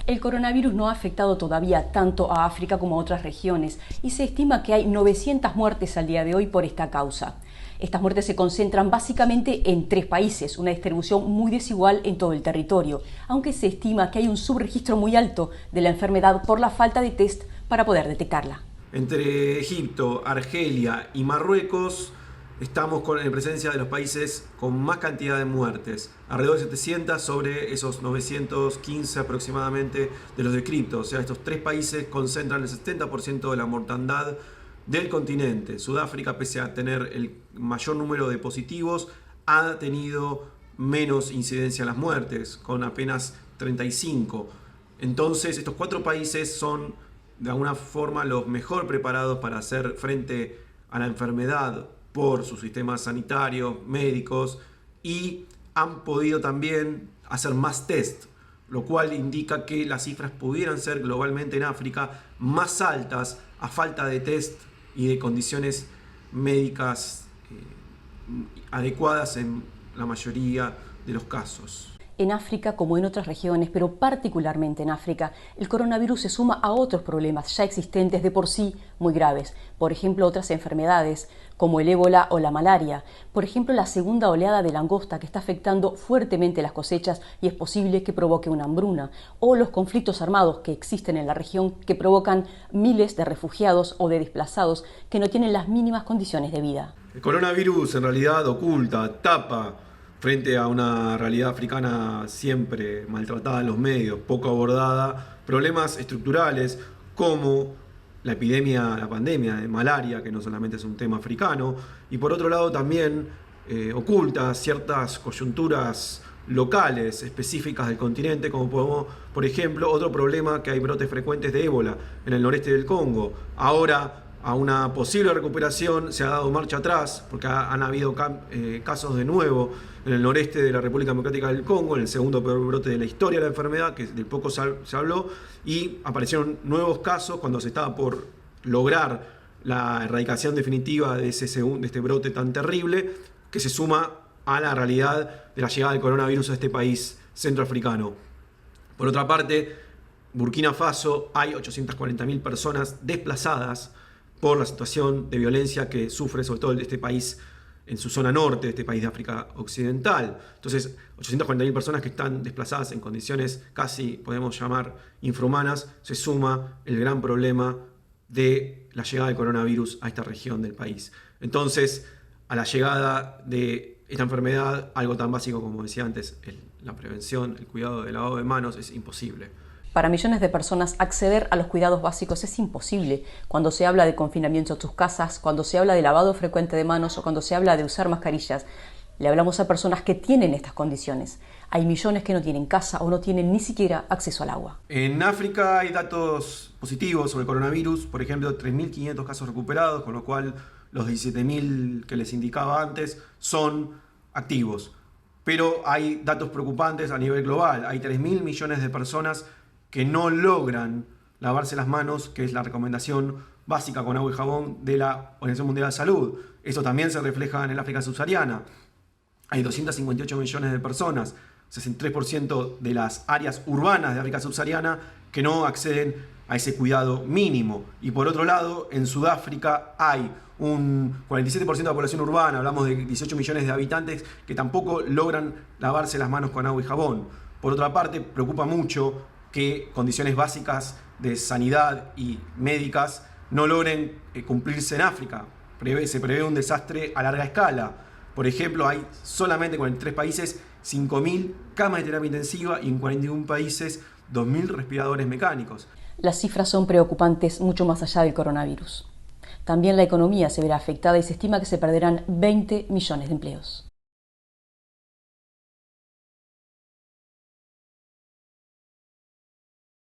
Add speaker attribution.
Speaker 1: El coronavirus no ha afectado todavía tanto a África como a otras regiones y se estima que hay 900 muertes al día de hoy por esta causa. Estas muertes se concentran básicamente en 3 países, una distribución muy desigual en todo el territorio, aunque se estima que hay un subregistro muy alto de la enfermedad por la falta de test para poder detectarla.
Speaker 2: Entre Egipto, Argelia y Marruecos estamos en presencia de los países con más cantidad de muertes, alrededor de 700 sobre esos 915 aproximadamente de los descritos. O sea, estos 3 países concentran el 70% de la mortandad del continente. Sudáfrica, pese a tener el mayor número de positivos, ha tenido menos incidencia en las muertes, con apenas 35. Entonces, estos 4 países son de alguna forma los mejor preparados para hacer frente a la enfermedad por sus sistemas sanitarios, médicos, y han podido también hacer más test, lo cual indica que las cifras pudieran ser globalmente en África más altas a falta de test y de condiciones médicas adecuadas en la mayoría de los casos.
Speaker 1: En África, como en otras regiones, pero particularmente en África, el coronavirus se suma a otros problemas ya existentes de por sí muy graves. Por ejemplo, otras enfermedades, como el ébola o la malaria. Por ejemplo, la segunda oleada de langosta, que está afectando fuertemente las cosechas y es posible que provoque una hambruna. O los conflictos armados que existen en la región, que provocan miles de refugiados o de desplazados que no tienen las mínimas condiciones de vida.
Speaker 2: El coronavirus en realidad oculta, tapa, frente a una realidad africana siempre maltratada en los medios, poco abordada, problemas estructurales como la pandemia de malaria, que no solamente es un tema africano, y por otro lado también oculta ciertas coyunturas locales específicas del continente, como podemos, por ejemplo, otro problema, que hay brotes frecuentes de ébola en el noreste del Congo. Ahora, a una posible recuperación se ha dado marcha atrás, porque han habido casos de nuevo en el noreste de la República Democrática del Congo, en el segundo peor brote de la historia de la enfermedad, que de poco se habló, y aparecieron nuevos casos cuando se estaba por lograr la erradicación definitiva de este brote tan terrible, que se suma a la realidad de la llegada del coronavirus a este país centroafricano. Por otra parte, Burkina Faso, hay 840.000 personas desplazadas por la situación de violencia que sufre sobre todo este país en su zona norte, este país de África Occidental. Entonces, 840.000 personas que están desplazadas en condiciones casi, podemos llamar, infrahumanas, se suma el gran problema de la llegada del coronavirus a esta región del país. Entonces, a la llegada de esta enfermedad, algo tan básico como decía antes, la prevención, el cuidado del lavado de manos, es imposible.
Speaker 1: Para millones de personas acceder a los cuidados básicos es imposible. Cuando se habla de confinamiento en sus casas, cuando se habla de lavado frecuente de manos o cuando se habla de usar mascarillas, le hablamos a personas que tienen estas condiciones. Hay millones que no tienen casa o no tienen ni siquiera acceso al agua.
Speaker 2: En África hay datos positivos sobre el coronavirus, por ejemplo, 3.500 casos recuperados, con lo cual los 17.000 que les indicaba antes son activos. Pero hay datos preocupantes a nivel global. Hay 3.000 millones de personas que no logran lavarse las manos, que es la recomendación básica con agua y jabón de la Organización Mundial de Salud. Eso también se refleja en el África subsahariana. Hay 258 millones de personas, 63% de las áreas urbanas de África subsahariana, que no acceden a ese cuidado mínimo. Y por otro lado, en Sudáfrica hay un 47% de la población urbana, hablamos de 18 millones de habitantes, que tampoco logran lavarse las manos con agua y jabón. Por otra parte, preocupa mucho que condiciones básicas de sanidad y médicas no logren cumplirse en África. Se prevé un desastre a larga escala. Por ejemplo, hay solamente en 43 países 5.000 camas de terapia intensiva y en 41 países 2.000 respiradores mecánicos.
Speaker 1: Las cifras son preocupantes mucho más allá del coronavirus. También la economía se verá afectada y se estima que se perderán 20 millones de empleos.